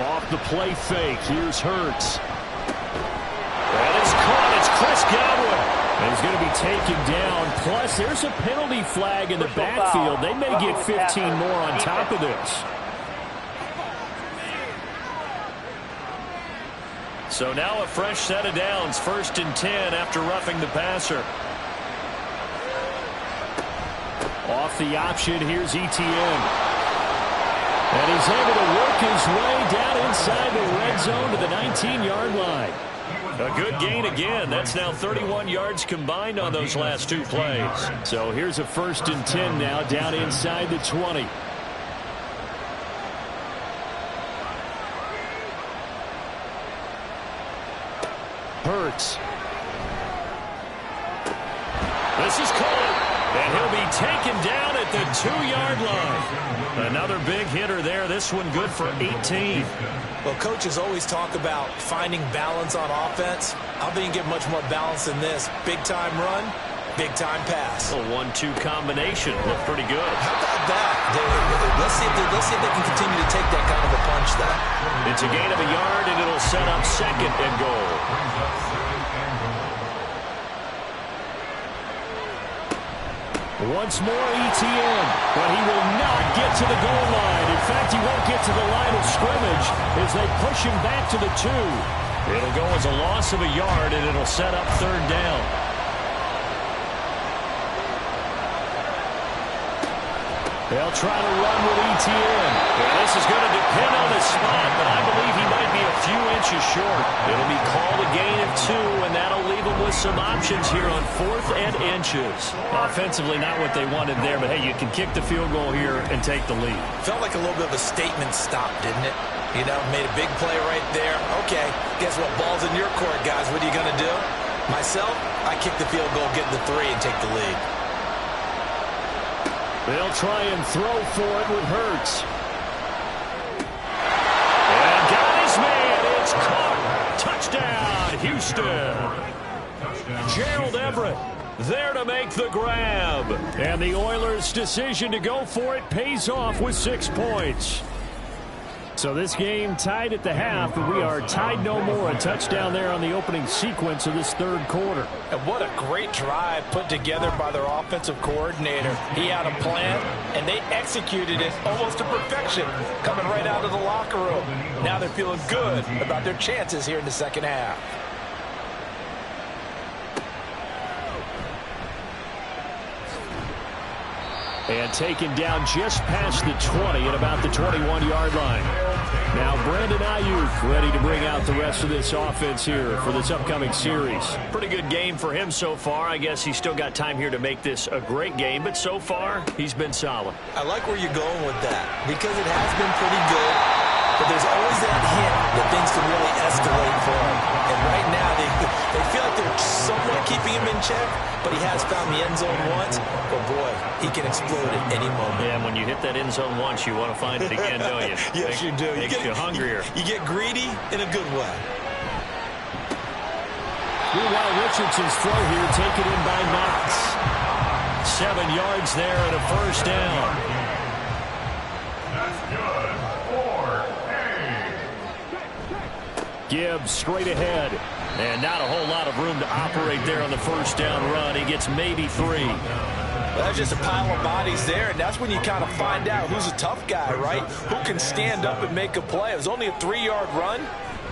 10. Off the play fake, here's Hurts. And it's caught, it's Chris Godwin. And he's going to be taken down. Plus, there's a penalty flag in the backfield. They may get 15 more on top of this. So now a fresh set of downs, 1st and 10 after roughing the passer. Off the option, here's Etienne. And he's able to work his way down inside the red zone to the 19-yard line. A good gain again. That's now 31 yards combined on those last 2 plays. So here's a 1st and 10 now down inside the 20. Hurts. This is caught, and he'll be taken down at the 2-yard line. Another big hitter there. This one good for 18. Well, coaches always talk about finding balance on offense. I think you get much more balance than this. Big-time run, big-time pass. A 1-2 combination. Looked pretty good. How about that? Let's see if they can continue to take that kind of a punch there. It's a gain of a yard, and it'll set up 2nd and goal. Once more, Etienne, but he will not get to the goal line. In fact, he won't get to the line of scrimmage as they push him back to the 2. It'll go as a loss of a yard, and it'll set up 3rd down. They'll try to run with Etienne. Well, this is going to depend on his spot, but I believe he might be a few inches short. It'll be called a gain of 2, and that'll leave them with some options here on 4th and inches. Offensively, not what they wanted there, but hey, you can kick the field goal here and take the lead. Felt like a little bit of a statement stop, didn't it? You know, made a big play right there. Okay, guess what? Ball's in your court, guys. What are you going to do? Myself, I kick the field goal, get the 3, and take the lead. They'll try and throw for it with Hurts. And got his man. It's caught. Touchdown, Houston. Gerald Everett there to make the grab. And the Oilers' decision to go for it pays off with 6 points. So this game tied at the half, and we are tied no more. A touchdown there on the opening sequence of this 3rd quarter. And what a great drive put together by their offensive coordinator. He had a plan, and they executed it almost to perfection, coming right out of the locker room. Now they're feeling good about their chances here in the second half. And taken down just past the 20 at about the 21-yard line. Now Brandon Ayuk ready to bring out the rest of this offense here for this upcoming series. Pretty good game for him so far. I guess he's still got time here to make this a great game, but so far he's been solid. I like where you're going with that because it has been pretty good, but there's always that hint that things can really escalate for him. And right now they feel like they're somewhat keeping him in check, but he has found the end zone once. But boy, he can explode at any moment. Yeah, and when you hit that end zone once, you want to find it again, don't you? Yes, you do. Makes you hungrier. You get greedy in a good way. Meanwhile, Richardson's throw here taken in by Knox. 7 yards there and a first down. That's good. 4-8. Gibbs straight ahead. And not a whole lot of room to operate there on the first down run. He gets maybe 3. Well, that's just a pile of bodies there, and that's when you kind of find out who's a tough guy, right? Who can stand up and make a play. It was only a 3-yard run,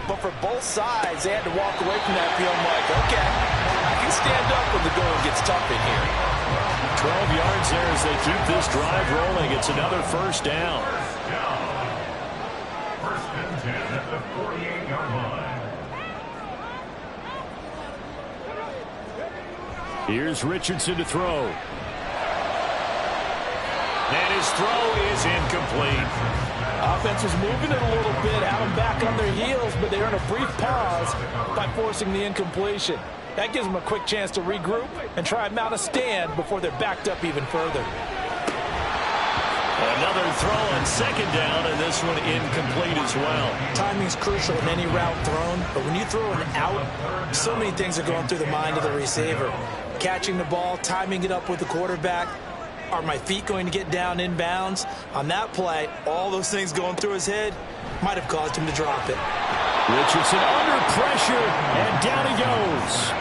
but for both sides, they had to walk away from that feeling like, okay, I can stand up when the going gets tough in here. 12 yards there as they keep this drive rolling. It's another first down. First and 10 at the 48-yard line. Here's Richardson to throw. And his throw is incomplete. Offense was moving it a little bit, had them back on their heels, but they earn a brief pause by forcing the incompletion. That gives them a quick chance to regroup and try and mount a stand before they're backed up even further. Another throw on second down, and this one incomplete as well. Timing is crucial in any route thrown, but when you throw an out, so many things are going through the mind of the receiver. Catching the ball, timing it up with the quarterback. Are my feet going to get down in bounds? On that play, all those things going through his head might have caused him to drop it. Richardson under pressure, and down he goes.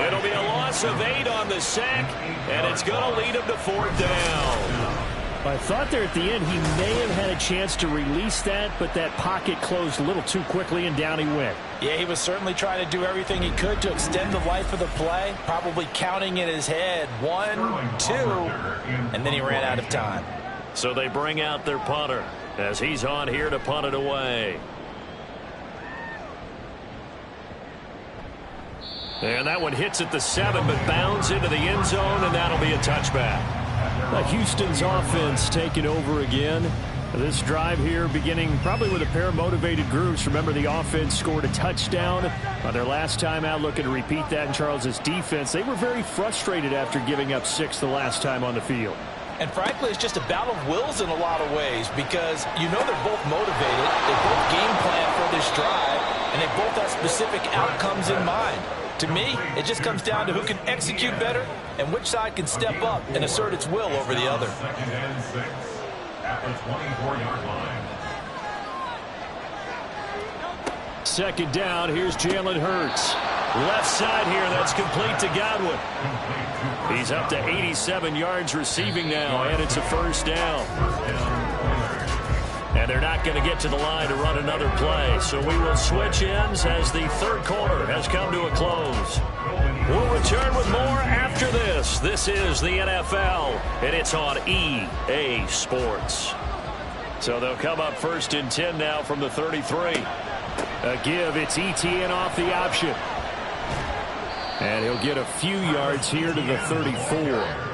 It'll be a loss of 8 on the sack, and it's going to lead him to 4th down. I thought there at the end he may have had a chance to release that, but that pocket closed a little too quickly, and down he went. Yeah, he was certainly trying to do everything he could to extend the life of the play, probably counting in his head 1, 2, and then he ran out of time. So they bring out their punter as he's on here to punt it away. And that one hits at the 7, but bounds into the end zone, and that'll be a touchback. Houston's offense taking over again. This drive here beginning probably with a pair of motivated groups. Remember, the offense scored a touchdown on their last time out, looking to repeat that in Charles's defense. They were very frustrated after giving up 6 the last time on the field. And frankly, it's just a battle of wills in a lot of ways because you know they're both motivated. They both game plan for this drive, and they both have specific outcomes in mind. To me, it just comes down to who can execute better and which side can step up and assert its will over the other. Second and 6 at the 24-yard line. Second down, here's Jalen Hurts. Left side here, that's complete to Godwin. He's up to 87 yards receiving now, and it's a first down. And they're not going to get to the line to run another play, so we will switch ends as the third quarter has come to a close. We'll return with more after this. This is the NFL, and it's on EA Sports. So they'll come up first and 10 now from the 33. A give, it's ETN off the option. And he'll get a few yards here to the 34.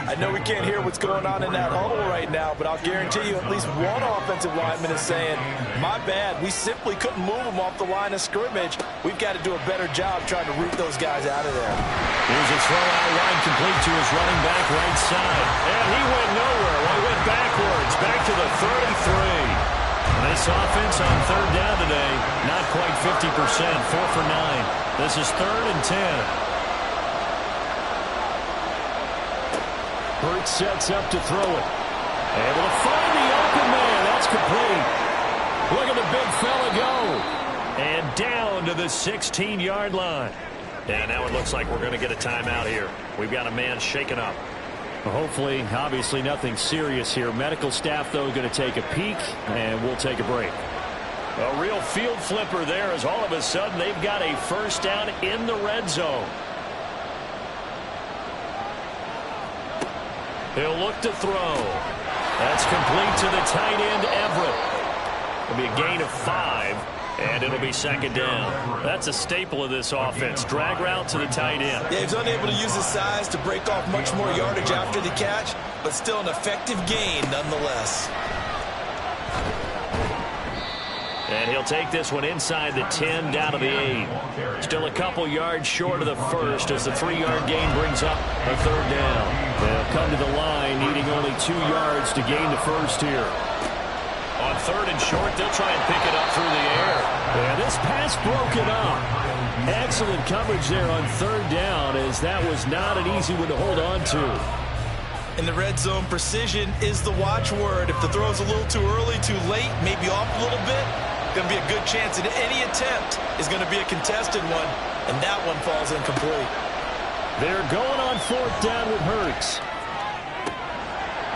I know we can't hear what's going on in that huddle right now, but I'll guarantee you at least one offensive lineman is saying, my bad, we simply couldn't move them off the line of scrimmage. We've got to do a better job trying to root those guys out of there. Here's a throw out wide, complete to his running back right side. And he went nowhere. Well, he went backwards, back to the 33. This offense on third down today, not quite 50%, 4 for 9. This is 3rd and 10. Hurts sets up to throw it. Able to find the open man. That's complete. Look at the big fella go. And down to the 16-yard line. And now it looks like we're going to get a timeout here. We've got a man shaken up. Well, hopefully, obviously nothing serious here. Medical staff, though, going to take a peek, and we'll take a break. A real field flipper there as all of a sudden they've got a first down in the red zone. He'll look to throw. That's complete to the tight end, Everett. It'll be a gain of 5, and it'll be 2nd down. That's a staple of this offense. Drag route to the tight end. Yeah, he's unable to use his size to break off much more yardage after the catch, but still an effective gain nonetheless. And he'll take this one inside the 10 down to the 8. Still a couple yards short of the first as the 3-yard gain brings up a 3rd down. They'll come to the line needing only 2 yards to gain the first here. On 3rd and short, they'll try and pick it up through the air. Yeah, this pass broken up. Excellent coverage there on 3rd down as that was not an easy one to hold on to. In the red zone, precision is the watchword. If the throw's a little too early, too late, maybe off a little bit, going to be a good chance that any attempt is going to be a contested one, and that one falls incomplete. They're going on 4th down with Hurts.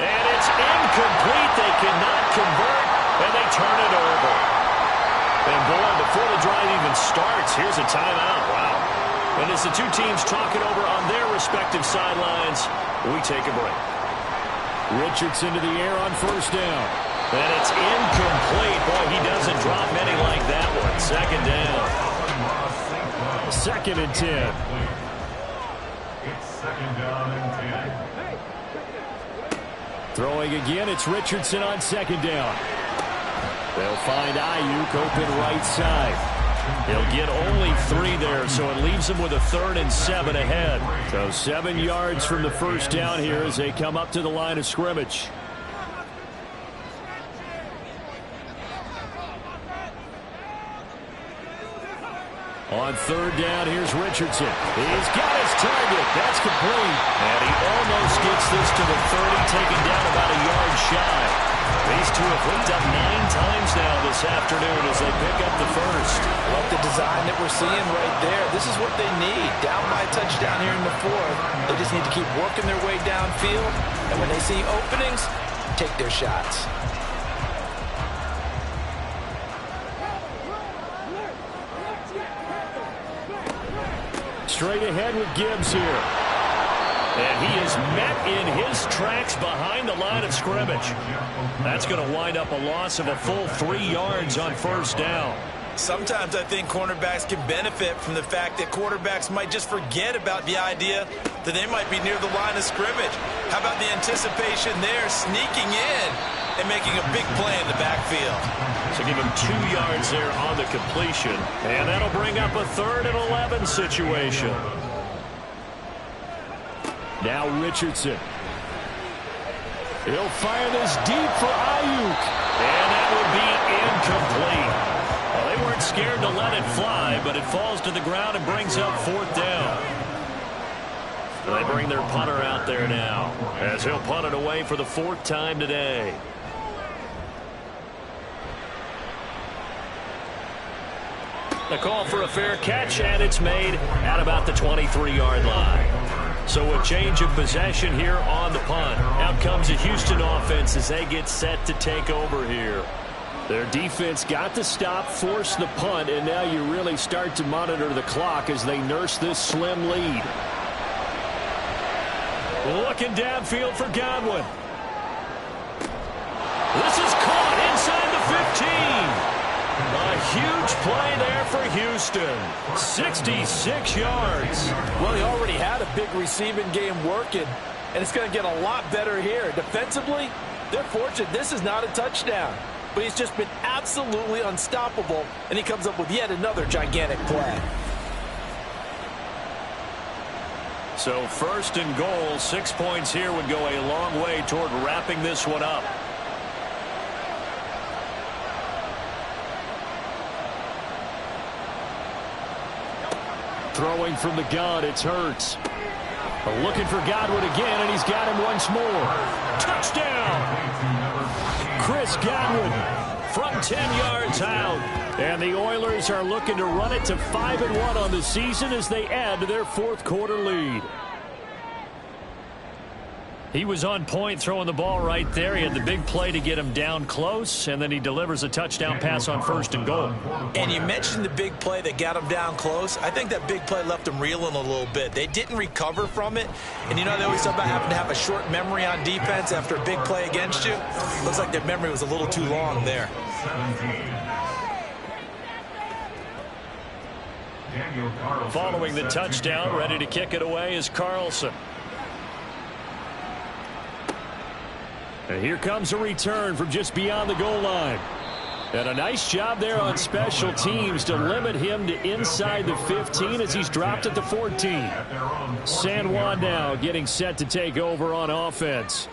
And it's incomplete. They cannot convert, and they turn it over. And boy, before the drive even starts, here's a timeout. Wow. And as the two teams talk it over on their respective sidelines, we take a break. Richardson to the air on 1st down. And it's incomplete. Boy, he doesn't drop many like that one. 2nd down. 2nd and 10. It's 2nd down and 10. Throwing again, it's Richardson on 2nd down. They'll find Ayuk open right side. He'll get only 3 there, so it leaves him with a 3rd and 7 ahead. So 7 yards from the first down here as they come up to the line of scrimmage. On 3rd down, here's Richardson. He's got his target. That's complete. And he almost gets this to the 30, taken down about a yard shy. These two have linked up 9 times now this afternoon as they pick up the first. Like the design that we're seeing right there. This is what they need. Down by a touchdown here in the 4th. They just need to keep working their way downfield. And when they see openings, take their shots. Straight ahead with Gibbs here. And he is met in his tracks behind the line of scrimmage. That's going to wind up a loss of a full 3 yards on 1st down. Sometimes I think cornerbacks can benefit from the fact that quarterbacks might just forget about the idea that they might be near the line of scrimmage. How about the anticipation there, sneaking in and making a big play in the backfield? So give him 2 yards there on the completion. And that'll bring up a 3rd and 11 situation. Now Richardson. He'll fire this deep for Ayuk. And that would be incomplete. Well, they weren't scared to let it fly, but it falls to the ground and brings up 4th down. They bring their punter out there now as he'll punt it away for the 4th time today. The call for a fair catch, and it's made at about the 23-yard line. So a change of possession here on the punt. Out comes the Houston offense as they get set to take over here. Their defense got the stop, forced the punt, and now you really start to monitor the clock as they nurse this slim lead. Looking downfield for Godwin. This is caught inside the 15. A huge play there for Houston. 66 yards. Well, he already had a big receiving game working, and it's going to get a lot better here. Defensively, they're fortunate this is not a touchdown. But he's just been absolutely unstoppable, and he comes up with yet another gigantic play. So 1st and goal, 6 points here would go a long way toward wrapping this one up. Throwing from the gun, it's Hurts. Looking for Godwin again, and he's got him once more. Touchdown! Chris Godwin from 10 yards out. And the Oilers are looking to run it to 5-1 on the season as they add to their 4th quarter lead. He was on point throwing the ball right there. He had the big play to get him down close, and then he delivers a touchdown pass on 1st and goal. And you mentioned the big play that got him down close. I think that big play left him reeling a little bit. They didn't recover from it. And you know, they always talk about having to have a short memory on defense after a big play against you. Looks like their memory was a little too long there. Following the touchdown, ready to kick it away is Carlson. And here comes a return from just beyond the goal line. And a nice job there on special teams to limit him to inside the 15 as he's dropped at the 14. San Juan now getting set to take over on offense.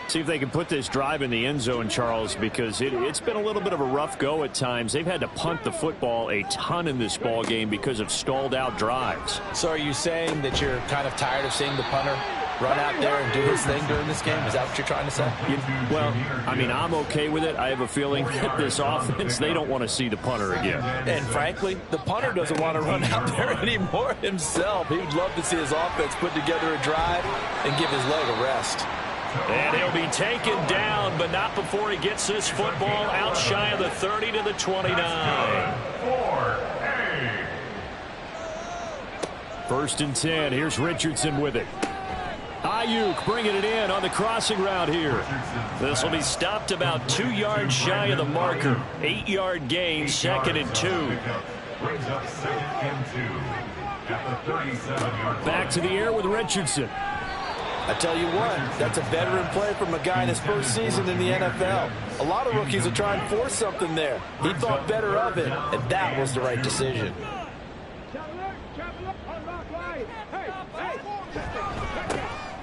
See if they can put this drive in the end zone, Charles, because it's been a little bit of a rough go at times. They've had to punt the football a ton in this ball game because of stalled out drives. So are you saying that you're kind of tired of seeing the punter run out there and do his thing during this game? Is that what you're trying to say? Well, I mean, I'm okay with it. I have a feeling that this offense, they don't want to see the punter again. And frankly, the punter doesn't want to run out there anymore himself. He would love to see his offense put together a drive and give his leg a rest. And he'll be taken down, but not before he gets this football out shy of the 30 to the 29. 1st and 10. Here's Richardson with it. Ayuk bringing it in on the crossing route here. This will be stopped about 2 yards shy of the marker. 8-yard gain, 2nd and 2. Back to the air with Richardson. I tell you what, that's a veteran play from a guy in his first season in the NFL. A lot of rookies will try and force something there. He thought better of it, and that was the right decision.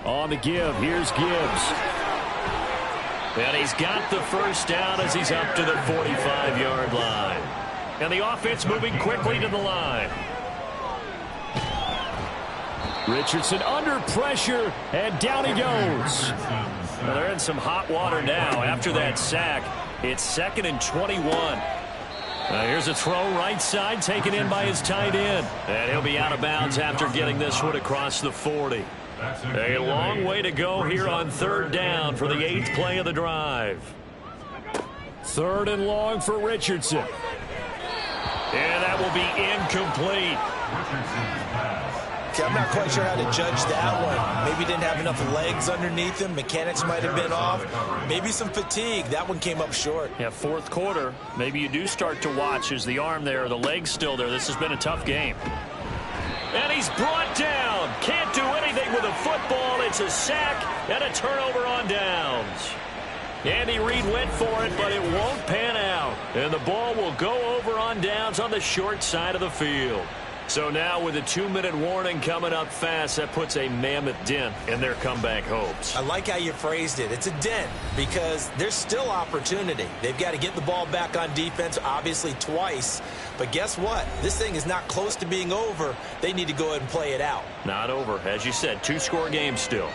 On the give, here's Gibbs. And he's got the first down as he's up to the 45-yard line. And the offense moving quickly to the line. Richardson under pressure, and down he goes. Well, they're in some hot water now after that sack. It's 2nd and 21. Here's a throw right side taken in by his tight end. And he'll be out of bounds after getting this one across the 40. A long way to go here on 3rd down for the 8th play of the drive. 3rd and long for Richardson. And that will be incomplete. Okay, I'm not quite sure how to judge that one. Maybe he didn't have enough legs underneath him. Mechanics might have been off. Maybe some fatigue. That one came up short. Yeah, 4th quarter. Maybe you do start to watch. Is the arm there, the leg's still there? This has been a tough game. And he's brought down. Can't do anything with a football. It's a sack and a turnover on downs. Andy Reid went for it, but it won't pan out. And the ball will go over on downs on the short side of the field. So now with a 2-minute warning coming up fast, that puts a mammoth dent in their comeback hopes. I like how you phrased it. It's a dent because there's still opportunity. They've got to get the ball back on defense, obviously twice. But guess what? This thing is not close to being over. They need to go ahead and play it out. Not over. As you said, 2-score game still.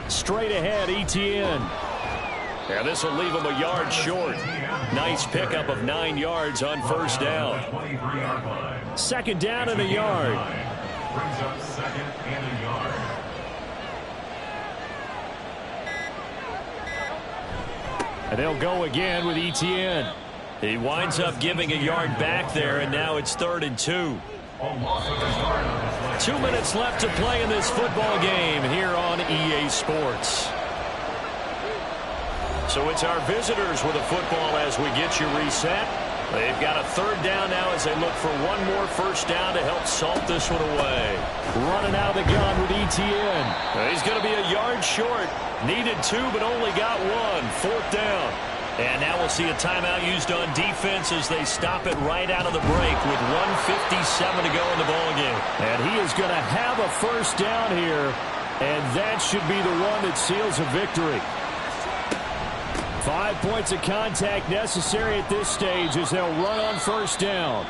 Straight ahead, Etienne. And this will leave him a yard short. Nice pickup of 9 yards on 1st down. 2nd down and a yard. Brings up 2nd and a yard. And they'll go again with Etienne. He winds up giving a yard back there, and now it's 3rd and 2. 2 minutes left to play in this football game here on EA Sports. So it's our visitors with a football as we get you reset. They've got a third down now as they look for one more first down to help salt this one away. Running out of the gun with Etienne. He's going to be a yard short. Needed 2, but only got 1. Fourth down. And now we'll see a timeout used on defense as they stop it right out of the break with 1:57 to go in the ballgame. And he is going to have a first down here, and that should be the one that seals a victory. 5 points of contact necessary at this stage as they'll run on first down.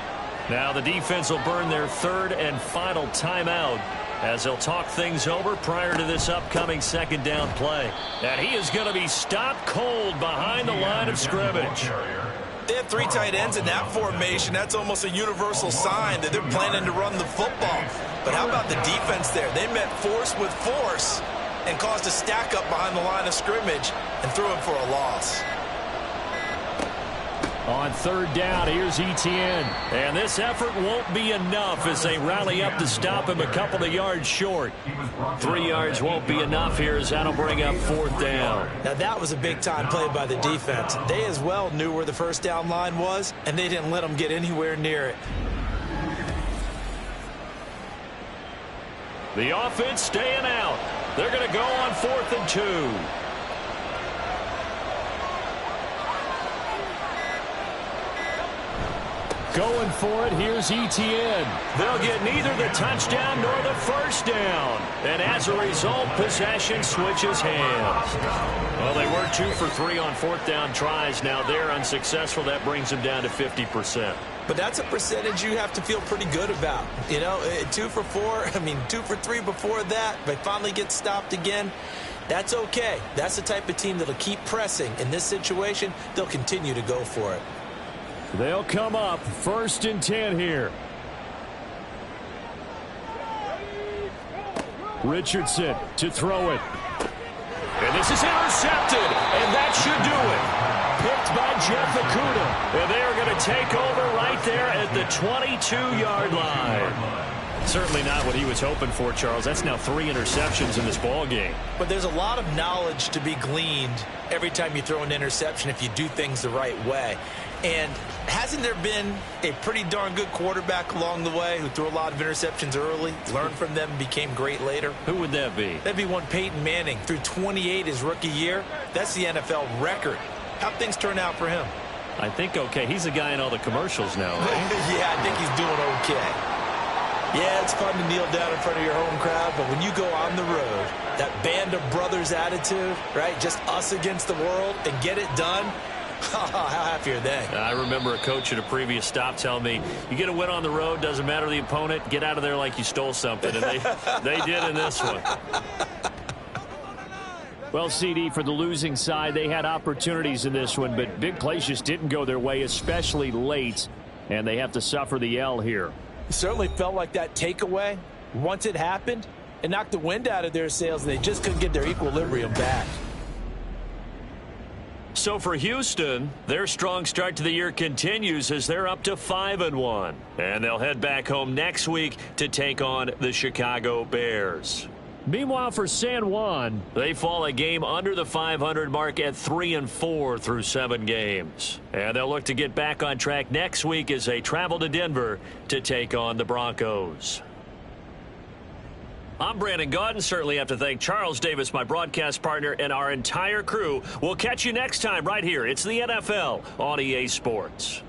Now the defense will burn their third and final timeout as they'll talk things over prior to this upcoming second down play. And he is going to be stopped cold behind the line of scrimmage. They have 3 tight ends in that formation. That's almost a universal sign that they're planning to run the football. But how about the defense there? They met force with force and caused a stack up behind the line of scrimmage and threw him for a loss. On third down, here's Etienne. And this effort won't be enough as they rally up to stop him a couple of yards short. 3 yards won't be enough here as that'll bring up fourth down. Now that was a big-time play by the defense. They as well knew where the first down line was, and they didn't let them get anywhere near it. The offense staying out. They're going to go on 4th and 2. Going for it, here's Etienne. They'll get neither the touchdown nor the first down. And as a result, possession switches hands. Well, they were 2 for 3 on fourth down tries. Now they're unsuccessful. That brings them down to 50%. But that's a percentage you have to feel pretty good about. You know, 2 for 4, 2 for 3 before that, but finally get stopped again. That's okay. That's the type of team that'll keep pressing. In this situation, they'll continue to go for it. They'll come up 1st and 10 here. Richardson to throw it. And this is intercepted, and that should do it. Picked by Jeff Okudah. And they are going to take over right there at the 22-yard line. Certainly not what he was hoping for, Charles. That's now 3 interceptions in this ball game. But there's a lot of knowledge to be gleaned every time you throw an interception if you do things the right way. And hasn't there been a pretty darn good quarterback along the way who threw a lot of interceptions early, learned from them, and became great later? Who would that be? That'd be one Peyton Manning. Threw 28 his rookie year. That's the NFL record. How'd things turn out for him? I think okay. He's the guy in all the commercials now, right? Yeah, I think he's doing okay. Yeah, it's fun to kneel down in front of your home crowd, but when you go on the road, that band of brothers attitude, right, just us against the world, and get it done, how happy are they? I remember a coach at a previous stop telling me, you get a win on the road, doesn't matter the opponent, get out of there like you stole something, and they did in this one. Well, CD, for the losing side, they had opportunities in this one, but big plays just didn't go their way, especially late, and they have to suffer the L here. It certainly felt like that takeaway, once it happened, it knocked the wind out of their sails, and they just couldn't get their equilibrium back. So for Houston, their strong start to the year continues as they're up to 5-1. And they'll head back home next week to take on the Chicago Bears. Meanwhile, for San Juan, they fall a game under the 500 mark at 3-4 through 7 games. And they'll look to get back on track next week as they travel to Denver to take on the Broncos. I'm Brandon Gaudin. Certainly have to thank Charles Davis, my broadcast partner, and our entire crew. We'll catch you next time right here. It's the NFL on EA Sports.